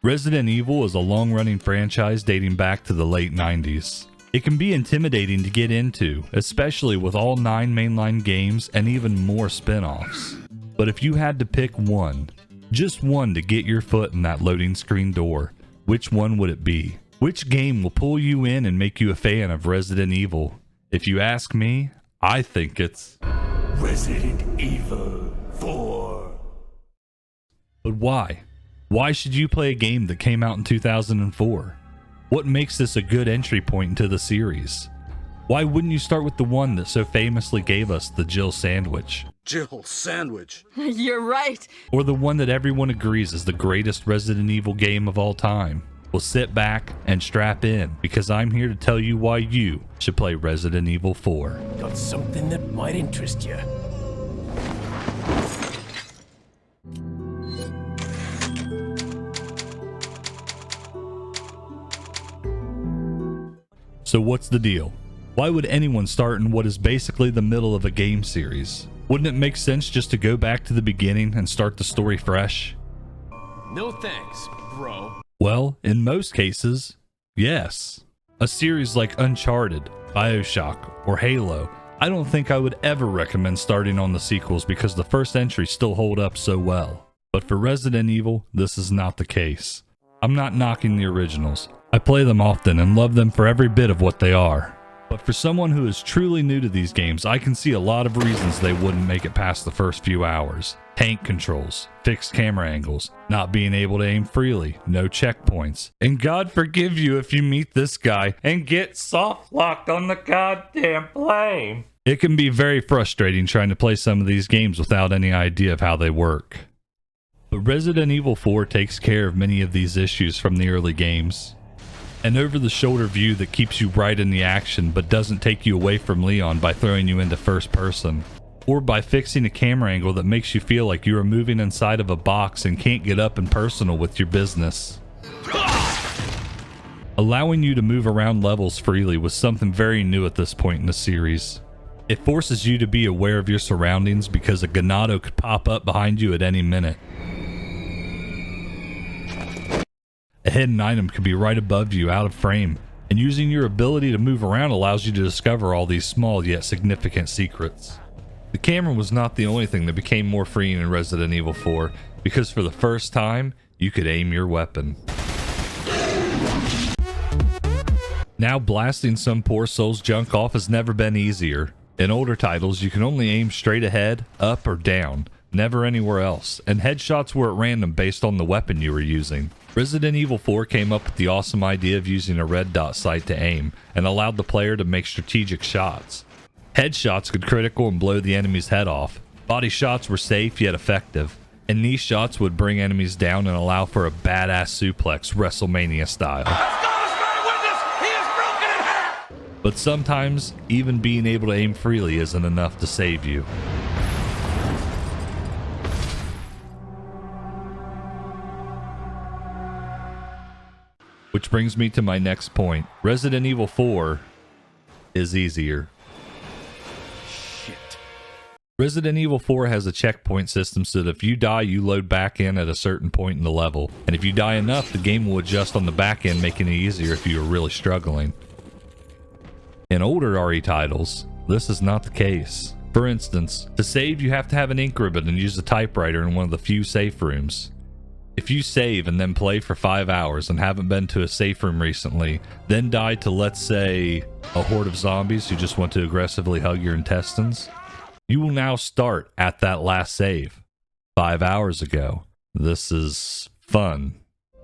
Resident Evil is a long-running franchise dating back to the late 90s. It can be intimidating to get into, especially with all 9 mainline games and even more spin-offs. But if you had to pick one, just one to get your foot in that loading screen door, which one would it be? Which game will pull you in and make you a fan of Resident Evil? If you ask me, I think it's Resident Evil 4. But why? Why should you play a game that came out in 2004? What makes this a good entry point into the series? Why wouldn't you start with the one that so famously gave us the Jill sandwich? Jill sandwich. You're right. Or the one that everyone agrees is the greatest Resident Evil game of all time? Well, sit back and strap in, because I'm here to tell you why you should play Resident Evil 4. Got something that might interest you. So what's the deal? Why would anyone start in what is basically the middle of a game series? Wouldn't it make sense just to go back to the beginning and start the story fresh? No thanks, bro. Well, in most cases, yes. A series like Uncharted, BioShock, or Halo, I don't think I would ever recommend starting on the sequels because the first entries still hold up so well. But for Resident Evil, this is not the case. I'm not knocking the originals. I play them often and love them for every bit of what they are. But for someone who is truly new to these games, I can see a lot of reasons they wouldn't make it past the first few hours. Tank controls, fixed camera angles, not being able to aim freely, no checkpoints. And God forgive you if you meet this guy and get soft locked on the goddamn plane. It can be very frustrating trying to play some of these games without any idea of how they work. But Resident Evil 4 takes care of many of these issues from the early games. An over-the-shoulder view that keeps you right in the action but doesn't take you away from Leon by throwing you into first person. Or by fixing a camera angle that makes you feel like you are moving inside of a box and can't get up and personal with your business. Allowing you to move around levels freely was something very new at this point in the series. It forces you to be aware of your surroundings because a Ganado could pop up behind you at any minute. A hidden item could be right above you out of frame, and using your ability to move around allows you to discover all these small yet significant secrets. The camera was not the only thing that became more freeing in Resident Evil 4, because for the first time, you could aim your weapon. Now blasting some poor soul's junk off has never been easier. In older titles, you can only aim straight ahead, up, or down, never anywhere else, and headshots were at random based on the weapon you were using. Resident Evil 4 came up with the awesome idea of using a red dot sight to aim, and allowed the player to make strategic shots. Headshots could critical and blow the enemy's head off. Body shots were safe yet effective, and knee shots would bring enemies down and allow for a badass suplex, WrestleMania style. But sometimes, even being able to aim freely isn't enough to save you. Which brings me to my next point. Resident Evil 4 is easier. Shit. Resident Evil 4 has a checkpoint system so that if you die, you load back in at a certain point in the level. And if you die enough, the game will adjust on the back end, making it easier if you are really struggling. In older RE titles, this is not the case. For instance, to save, you have to have an ink ribbon and use a typewriter in one of the few safe rooms. If you save and then play for 5 hours and haven't been to a safe room recently, then die to, let's say, a horde of zombies who just want to aggressively hug your intestines, you will now start at that last save 5 hours ago. This is fun.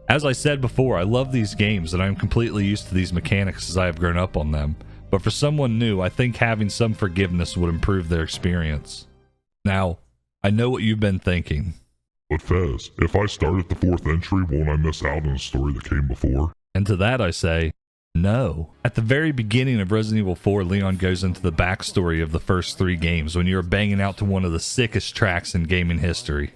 As I said before, I love these games and I'm completely used to these mechanics as I have grown up on them. But for someone new, I think having some forgiveness would improve their experience. Now, I know what you've been thinking. But Fez, if I start at the 4th entry, won't I miss out on a story that came before? And to that I say, no. At the very beginning of Resident Evil 4, Leon goes into the backstory of the first 3 games when you're banging out to one of the sickest tracks in gaming history.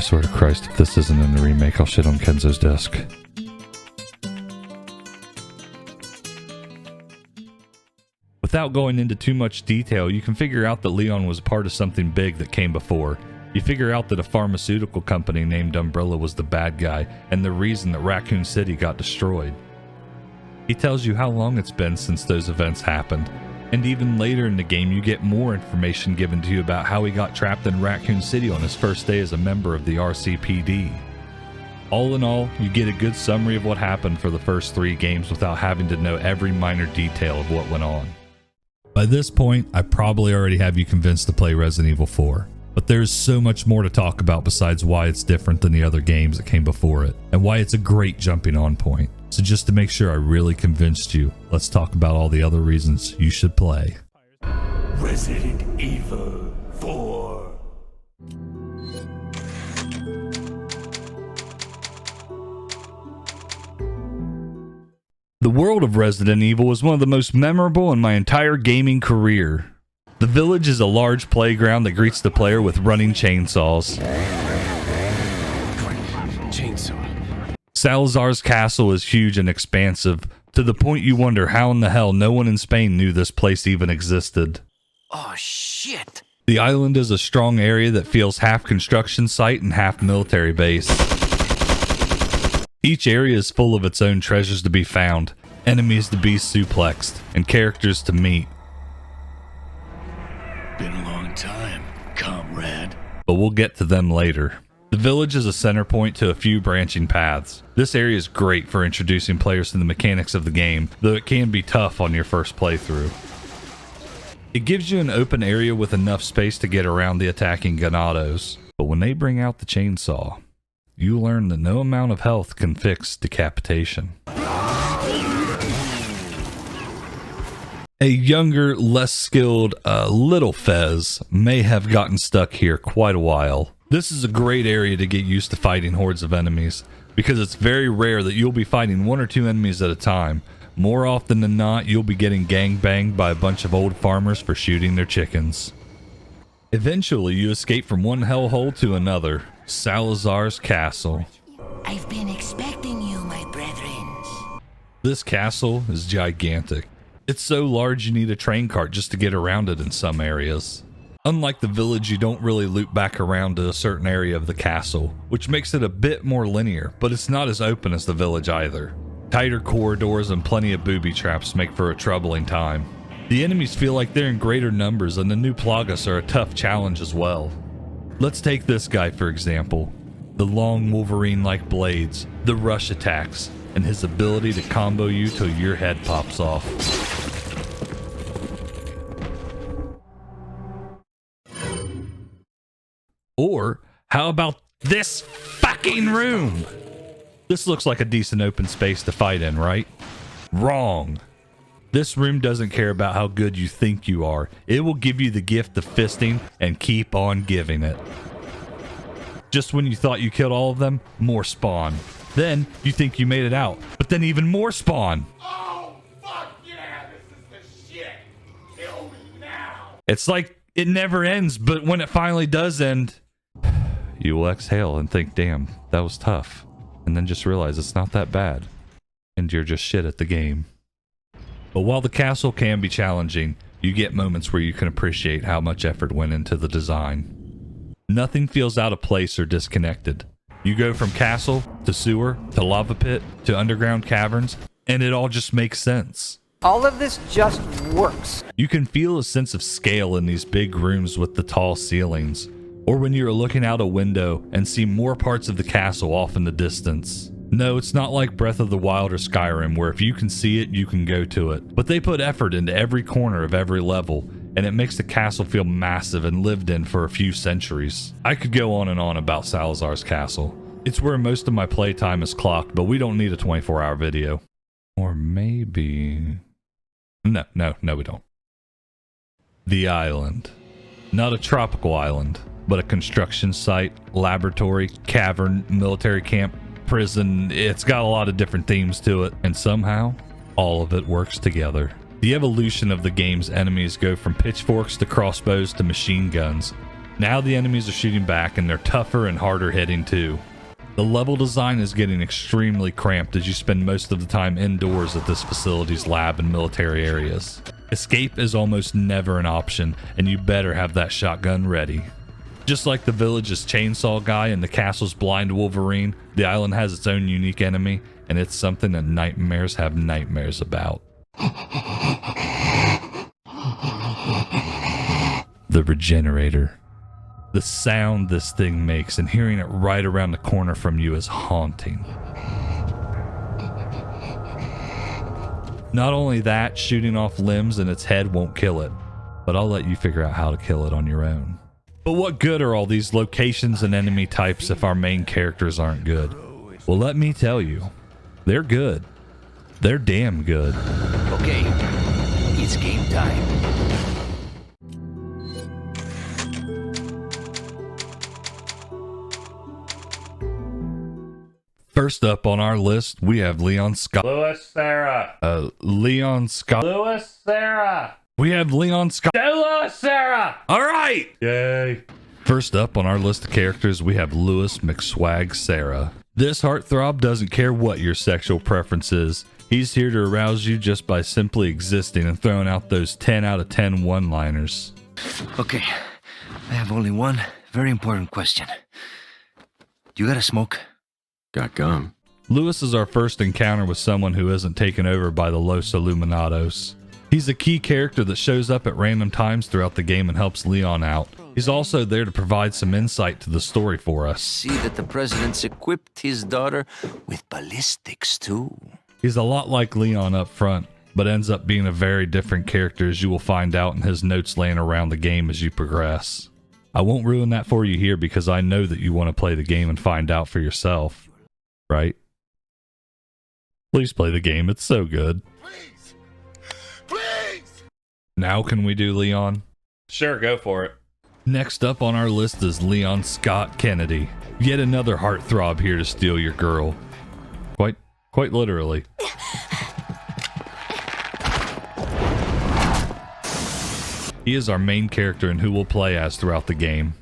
swear to Christ, if this isn't in the remake, I'll shit on Kenzo's desk. Without going into too much detail, you can figure out that Leon was a part of something big that came before. You figure out that a pharmaceutical company named Umbrella was the bad guy and the reason that Raccoon City got destroyed. He tells you how long it's been since those events happened, and even later in the game you get more information given to you about how he got trapped in Raccoon City on his first day as a member of the RCPD. All in all, you get a good summary of what happened for the first 3 games without having to know every minor detail of what went on. By this point, I probably already have you convinced to play Resident Evil 4, but there's so much more to talk about besides why it's different than the other games that came before it, and why it's a great jumping on point. So just to make sure I really convinced you, let's talk about all the other reasons you should play. Resident Evil 4. The world of Resident Evil was one of the most memorable in my entire gaming career. The village is a large playground that greets the player with running chainsaws. Chainsaw. Salazar's castle is huge and expansive, to the point you wonder how in the hell no one in Spain knew this place even existed. Oh, shit. The island is a strong area that feels half construction site and half military base. Each area is full of its own treasures to be found, enemies to be suplexed, and characters to meet. Been a long time, comrade. But we'll get to them later. The village is a center point to a few branching paths. This area is great for introducing players to the mechanics of the game, though it can be tough on your first playthrough. It gives you an open area with enough space to get around the attacking Ganados, but when they bring out the chainsaw, you learn that no amount of health can fix decapitation. A younger, less skilled, little Fez may have gotten stuck here quite a while. This is a great area to get used to fighting hordes of enemies, because it's very rare that you'll be fighting 1 or 2 enemies at a time. More often than not, you'll be getting gangbanged by a bunch of old farmers for shooting their chickens. Eventually, you escape from one hellhole to another, Salazar's castle. I've been expecting you, my brethren. This castle is gigantic. It's so large you need a train cart just to get around it in some areas. Unlike the village, you don't really loop back around to a certain area of the castle, which makes it a bit more linear, but it's not as open as the village either. Tighter corridors and plenty of booby traps make for a troubling time. The enemies feel like they're in greater numbers, and the new Plagas are a tough challenge as well. Let's take this guy for example. The long Wolverine-like blades, the rush attacks, and his ability to combo you till your head pops off. Or how about this fucking room? This looks like a decent open space to fight in, right? Wrong. This room doesn't care about how good you think you are. It will give you the gift of fisting and keep on giving it. Just when you thought you killed all of them, more spawn. Then you think you made it out, but then even more spawn. Oh, fuck yeah, this is the shit. Kill me now. It's like it never ends, but when it finally does end, you will exhale and think, damn, that was tough. And then just realize it's not that bad. And you're just shit at the game. But while the castle can be challenging, you get moments where you can appreciate how much effort went into the design. Nothing feels out of place or disconnected. You go from castle to sewer to lava pit to underground caverns, and it all just makes sense. All of this just works. You can feel a sense of scale in these big rooms with the tall ceilings, or when you're looking out a window and see more parts of the castle off in the distance. No, it's not like Breath of the Wild or Skyrim, where if you can see it, you can go to it. But they put effort into every corner of every level, and it makes the castle feel massive and lived in for a few centuries. I could go on and on about Salazar's castle. It's where most of my playtime is clocked, but we don't need a 24-hour video. Or maybe... No, we don't. The island. Not a tropical island, but a construction site, laboratory, cavern, military camp, prison. It's got a lot of different themes to it, and somehow all of it works together. The evolution of the game's enemies go from pitchforks to crossbows to machine guns. Now the enemies are shooting back and they're tougher and harder hitting too. The level design is getting extremely cramped as you spend most of the time indoors at this facility's lab and military areas. Escape is almost never an option, and you better have that shotgun ready. Just like the village's chainsaw guy and the castle's blind Wolverine, the island has its own unique enemy, and it's something that nightmares have nightmares about. The Regenerator. The sound this thing makes and hearing it right around the corner from you is haunting. Not only that, shooting off limbs in its head won't kill it, but I'll let you figure out how to kill it on your own. But what good are all these locations and enemy types if our main characters aren't good? Well, let me tell you, they're good. They're damn good. Okay, it's game time. First up on our list, we have Leon Scott. Louis Sarah. Leon Scott. Louis Sarah. We have Leon Scott. Louis Sarah. All right. Yay. First up on our list of characters, we have Louis McSwag Sarah. This heartthrob doesn't care what your sexual preference is. He's here to arouse you just by simply existing and throwing out those 10 out of 10 one-liners. Okay, I have only one very important question. You got a smoke? Got gum. Louis is our first encounter with someone who isn't taken over by the Los Illuminados. He's a key character that shows up at random times throughout the game and helps Leon out. He's also there to provide some insight to the story for us. See that the president's equipped his daughter with ballistics too. He's a lot like Leon up front, but ends up being a very different character, as you will find out in his notes laying around the game as you progress. I won't ruin that for you here because I know that you want to play the game and find out for yourself. Right? Please play the game, it's so good. Please. Please. Now can we do Leon? Sure, go for it. Next up on our list is Leon Scott Kennedy. Yet another heartthrob here to steal your girl. Quite literally. He is our main character and who we'll play as throughout the game.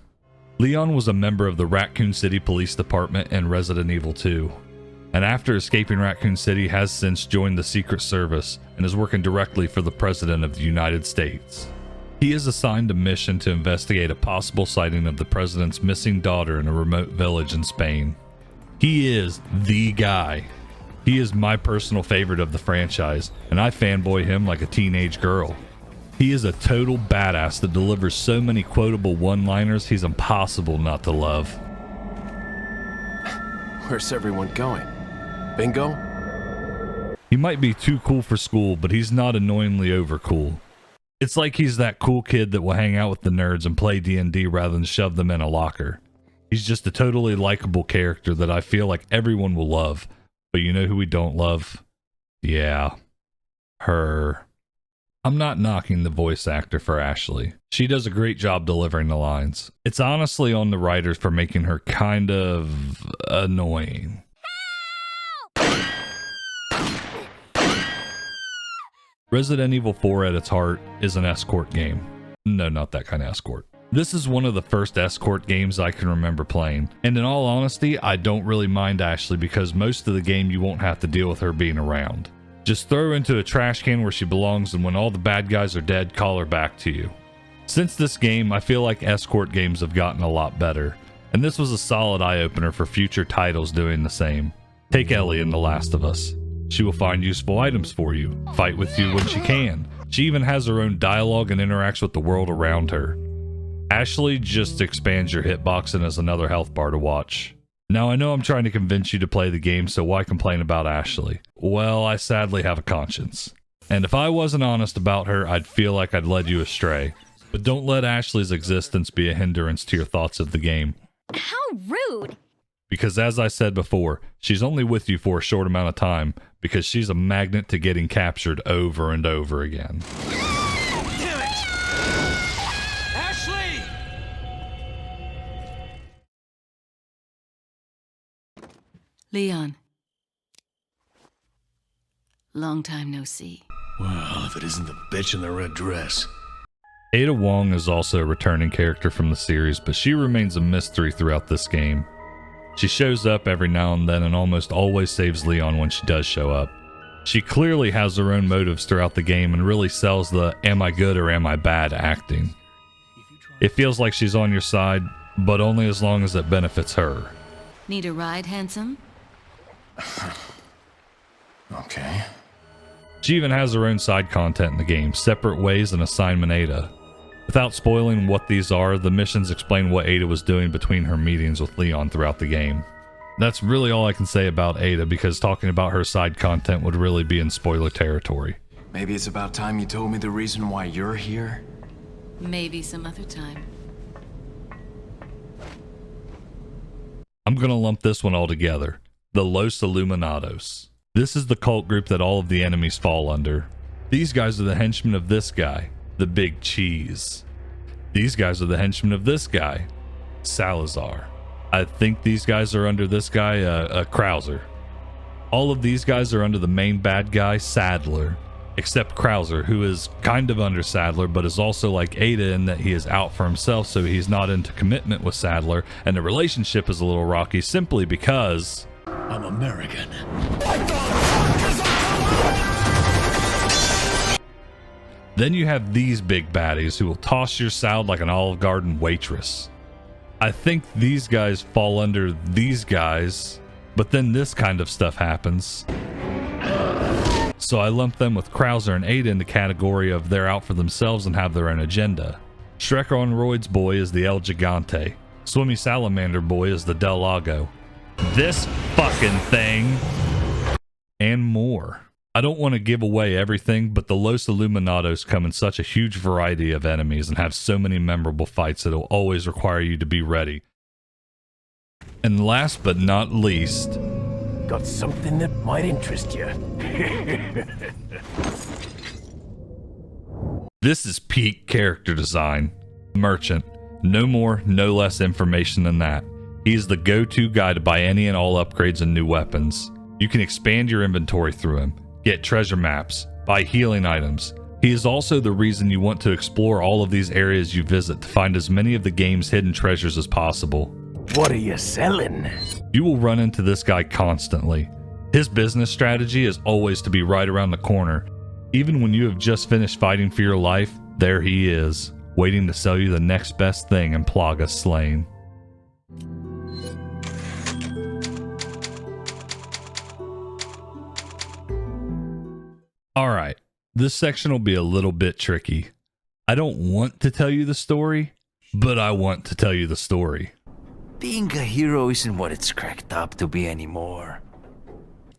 Leon was a member of the Raccoon City Police Department in Resident Evil 2, and after escaping Raccoon City has since joined the Secret Service and is working directly for the President of the United States. He is assigned a mission to investigate a possible sighting of the President's missing daughter in a remote village in Spain. He is the guy. He is my personal favorite of the franchise, and I fanboy him like a teenage girl. He is a total badass that delivers so many quotable one-liners he's impossible not to love. Where's everyone going? Bingo? He might be too cool for school, but he's not annoyingly overcool. It's like he's that cool kid that will hang out with the nerds and play D&D rather than shove them in a locker. He's just a totally likable character that I feel like everyone will love. But you know who we don't love? Yeah. Her. I'm not knocking the voice actor for Ashley. She does a great job delivering the lines. It's honestly on the writers for making her kind of annoying. Resident Evil 4 at its heart is an escort game. No, not that kind of escort. This is one of the first escort games I can remember playing, and in all honesty, I don't really mind Ashley because most of the game you won't have to deal with her being around. Just throw her into a trash can where she belongs, and when all the bad guys are dead, call her back to you. Since this game, I feel like escort games have gotten a lot better, and this was a solid eye-opener for future titles doing the same. Take Ellie in The Last of Us. She will find useful items for you, fight with you when she can. She even has her own dialogue and interacts with the world around her. Ashley just expands your hitbox and is another health bar to watch. Now I know I'm trying to convince you to play the game, so why complain about Ashley? Well, I sadly have a conscience. And if I wasn't honest about her, I'd feel like I'd led you astray. But don't let Ashley's existence be a hindrance to your thoughts of the game. How rude! Because as I said before, she's only with you for a short amount of time because she's a magnet to getting captured over and over again. Damn it! Ashley! Leon. Long time no see. Well, if it isn't the bitch in the red dress. Ada Wong is also a returning character from the series, but she remains a mystery throughout this game. She shows up every now and then and almost always saves Leon when she does show up. She clearly has her own motives throughout the game and really sells the am I good or am I bad acting. It feels like she's on your side, but only as long as it benefits her. Need a ride, handsome? Okay. She even has her own side content in the game, Separate Ways and Assignment Ada. Without spoiling what these are, the missions explain what Ada was doing between her meetings with Leon throughout the game. That's really all I can say about Ada, because talking about her side content would really be in spoiler territory. Maybe it's about time you told me the reason why you're here? Maybe some other time. I'm gonna lump this one all together. The Los Illuminados. This is the cult group that all of the enemies fall under. These guys are the henchmen of this guy, the Big Cheese. These guys are the henchmen of this guy, Salazar. I think these guys are under this guy, Krauser. All of these guys are under the main bad guy, Sadler, except Krauser, who is kind of under Sadler, but is also like Ada in that he is out for himself, so he's not into commitment with Sadler, and the relationship is a little rocky simply because I'm American. Then you have these big baddies who will toss your salad like an Olive Garden waitress. I think these guys fall under these guys, but then this kind of stuff happens. So I lump them with Krauser and Ada in the category of they're out for themselves and have their own agenda. Shrek on Roids boy is the El Gigante. Swimmy Salamander boy is the Del Lago. This fucking thing and more. I don't want to give away everything, but the Los Illuminados come in such a huge variety of enemies and have so many memorable fights that it'll always require you to be ready. And last but not least, Got something that might interest you. this is peak character design. Merchant. No more, no less information than that. He is the go-to guy to buy any and all upgrades and new weapons. You can expand your inventory through him, get treasure maps, buy healing items. He is also the reason you want to explore all of these areas you visit to find as many of the game's hidden treasures as possible. What are you selling? You will run into this guy constantly. His business strategy is always to be right around the corner. Even when you have just finished fighting for your life, there he is, waiting to sell you the next best thing in Plaga Slain. Alright, this section will be a little bit tricky. I don't want to tell you the story, but I want to tell you the story. Being a hero isn't what it's cracked up to be anymore.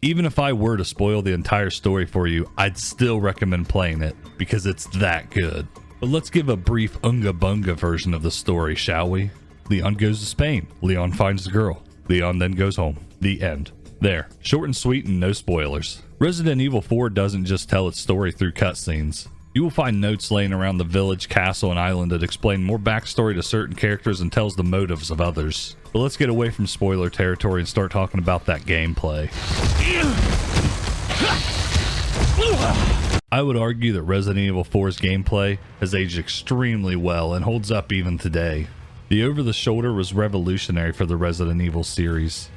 Even if I were to spoil the entire story for you, I'd still recommend playing it, because it's that good. But let's give a brief Unga Bunga version of the story, shall we? Leon goes to Spain. Leon finds the girl. Leon then goes home. The end. There. Short and sweet and no spoilers. Resident Evil 4 doesn't just tell its story through cutscenes. You will find notes laying around the village, castle, and island that explain more backstory to certain characters and tells the motives of others. But let's get away from spoiler territory and start talking about that gameplay. I would argue that Resident Evil 4's gameplay has aged extremely well and holds up even today. The over-the-shoulder was revolutionary for the Resident Evil series.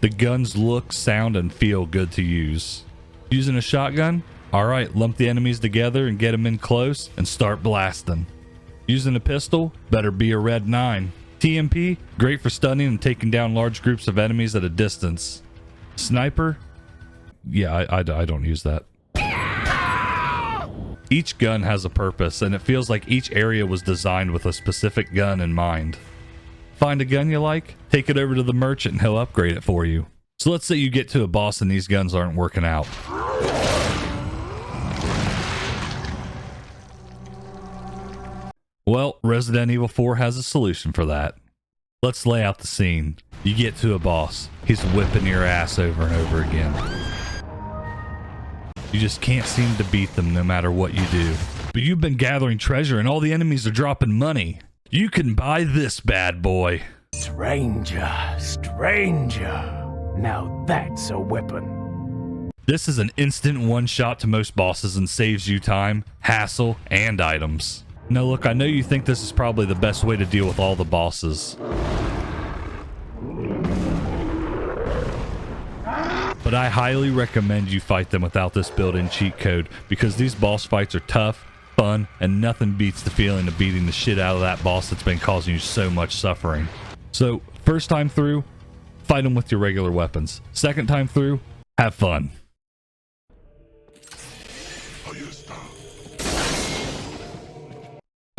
The guns look, sound, and feel good to use. Using a shotgun? Alright, lump the enemies together and get them in close and start blasting. Using a pistol? Better be a Red 9. TMP? Great for stunning and taking down large groups of enemies at a distance. Sniper? Yeah, I don't use that. Each gun has a purpose, and it feels like each area was designed with a specific gun in mind. Find a gun you like? Take it over to the merchant and he'll upgrade it for you. So let's say you get to a boss and these guns aren't working out. Well, Resident Evil 4 has a solution for that. Let's lay out the scene. You get to a boss. He's whipping your ass over and over again. You just can't seem to beat them no matter what you do. But you've been gathering treasure and all the enemies are dropping money. You can buy this bad boy. Stranger, stranger. Now that's a weapon. This is an instant one-shot to most bosses and saves you time, hassle, and items. Now look, I know you think this is probably the best way to deal with all the bosses. But I highly recommend you fight them without this built-in cheat code, because these boss fights are tough, fun, and nothing beats the feeling of beating the shit out of that boss that's been causing you so much suffering. So, first time through, fight them with your regular weapons. Second time through, have fun.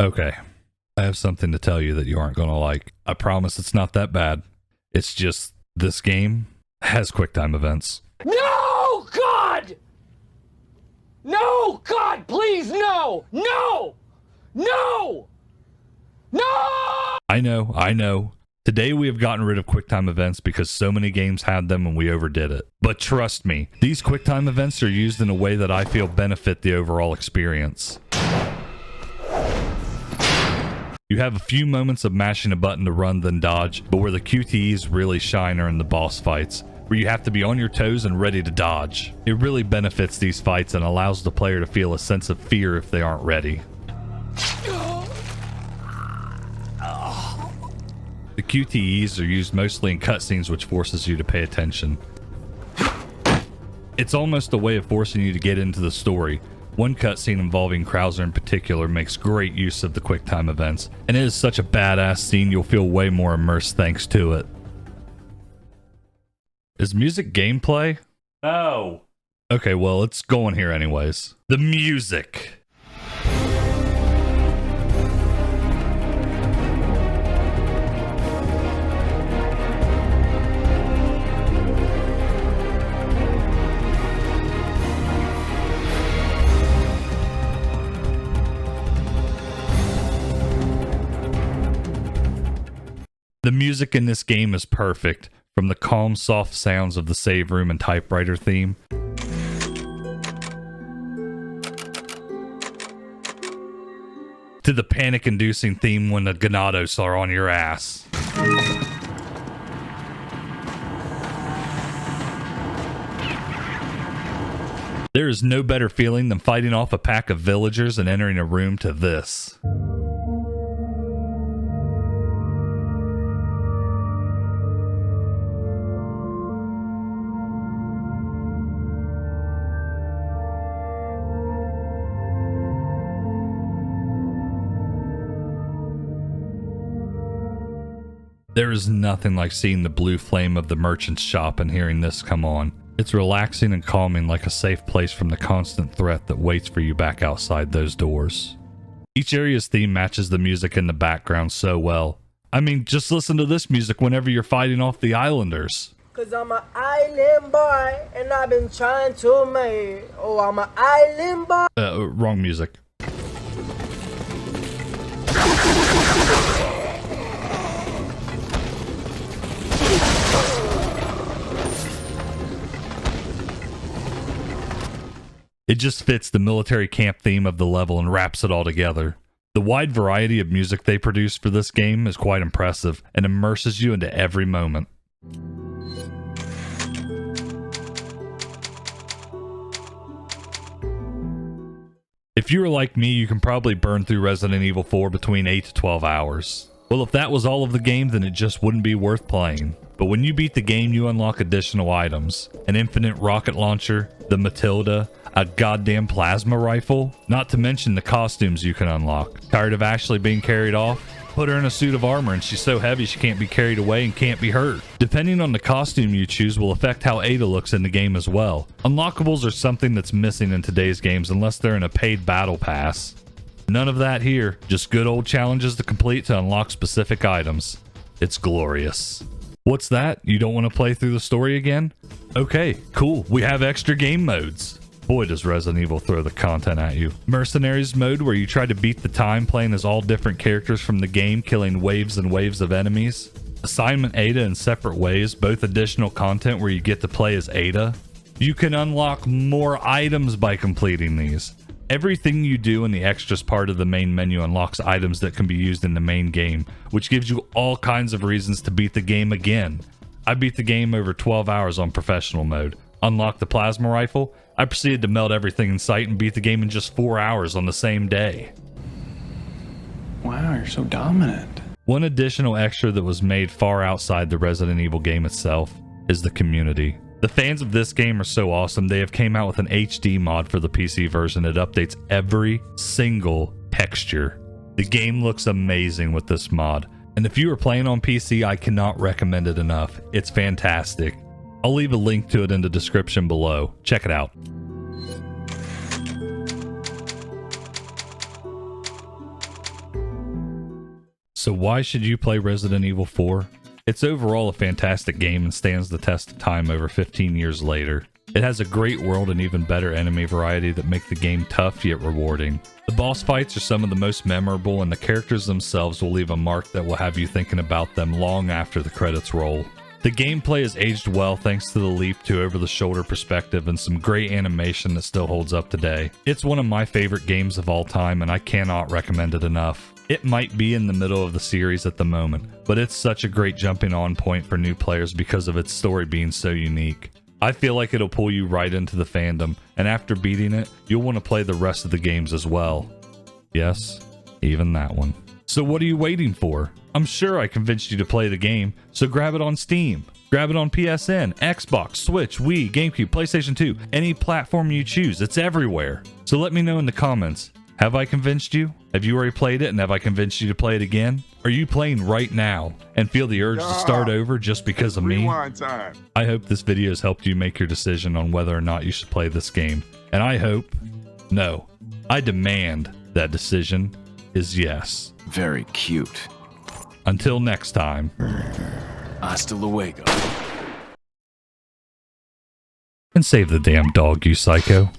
Okay, I have something to tell you that you aren't going to like. I promise it's not that bad. It's just, this game has QuickTime events. No, God! No, God, please, no! No! No! No! I know. Today we have gotten rid of QuickTime events because so many games had them and we overdid it. But trust me, these QuickTime events are used in a way that I feel benefit the overall experience. You have a few moments of mashing a button to run then dodge, but where the QTEs really shine are in the boss fights, where you have to be on your toes and ready to dodge. It really benefits these fights and allows the player to feel a sense of fear if they aren't ready. The QTEs are used mostly in cutscenes, which forces you to pay attention. It's almost a way of forcing you to get into the story. One cutscene involving Krauser in particular makes great use of the QuickTime events, and it is such a badass scene you'll feel way more immersed thanks to it. Is music gameplay? No. Okay, well, it's going here anyways. The music. The music in this game is perfect, from the calm, soft sounds of the save room and typewriter theme, to the panic-inducing theme when the Ganados are on your ass. There is no better feeling than fighting off a pack of villagers and entering a room to this. There is nothing like seeing the blue flame of the merchant's shop and hearing this come on. It's relaxing and calming, like a safe place from the constant threat that waits for you back outside those doors. Each area's theme matches the music in the background so well. I mean, just listen to this music whenever you're fighting off the islanders. Cause I'm an island boy and I've been trying to make. Oh, I'm an island boy. Wrong music. It just fits the military camp theme of the level and wraps it all together. The wide variety of music they produce for this game is quite impressive and immerses you into every moment. If you were like me, you can probably burn through Resident Evil 4 between 8 to 12 hours. Well, if that was all of the game, then it just wouldn't be worth playing. But when you beat the game, you unlock additional items. An infinite rocket launcher, the Matilda, a goddamn plasma rifle, not to mention the costumes you can unlock. Tired of Ashley being carried off? Put her in a suit of armor and she's so heavy she can't be carried away and can't be hurt. Depending on the costume you choose will affect how Ada looks in the game as well. Unlockables are something that's missing in today's games unless they're in a paid battle pass. None of that here, just good old challenges to complete to unlock specific items. It's glorious. What's that? You don't want to play through the story again? Okay, cool. We have extra game modes. Boy, does Resident Evil throw the content at you. Mercenaries mode, where you try to beat the time playing as all different characters from the game, killing waves and waves of enemies. Assignment Ada in separate ways, both additional content where you get to play as Ada. You can unlock more items by completing these. Everything you do in the extras part of the main menu unlocks items that can be used in the main game, which gives you all kinds of reasons to beat the game again. I beat the game over 12 hours on professional mode. Unlocked the plasma rifle. I proceeded to melt everything in sight and beat the game in just 4 hours on the same day. Wow, you're so dominant. One additional extra that was made far outside the Resident Evil game itself is the community. The fans of this game are so awesome, they have came out with an HD mod for the PC version that updates every single texture. The game looks amazing with this mod, and if you are playing on PC, I cannot recommend it enough. It's fantastic. I'll leave a link to it in the description below. Check it out. So why should you play Resident Evil 4? It's overall a fantastic game and stands the test of time over 15 years later. It has a great world and even better enemy variety that make the game tough yet rewarding. The boss fights are some of the most memorable, and the characters themselves will leave a mark that will have you thinking about them long after the credits roll. The gameplay has aged well thanks to the leap to over-the-shoulder perspective and some great animation that still holds up today. It's one of my favorite games of all time, and I cannot recommend it enough. It might be in the middle of the series at the moment, but it's such a great jumping on point for new players because of its story being so unique. I feel like it'll pull you right into the fandom, and after beating it, you'll want to play the rest of the games as well. Yes, even that one. So what are you waiting for? I'm sure I convinced you to play the game, so grab it on Steam. Grab it on PSN, Xbox, Switch, Wii, GameCube, PlayStation 2, any platform you choose. It's everywhere. So let me know in the comments. Have I convinced you? Have you already played it, and have I convinced you to play it again? Are you playing right now and feel the urge to start over just because of me? Time. I hope this video has helped you make your decision on whether or not you should play this game. And I hope, no, I demand that decision is yes. Very cute. Until next time. Hasta luego. And save the damn dog, you psycho.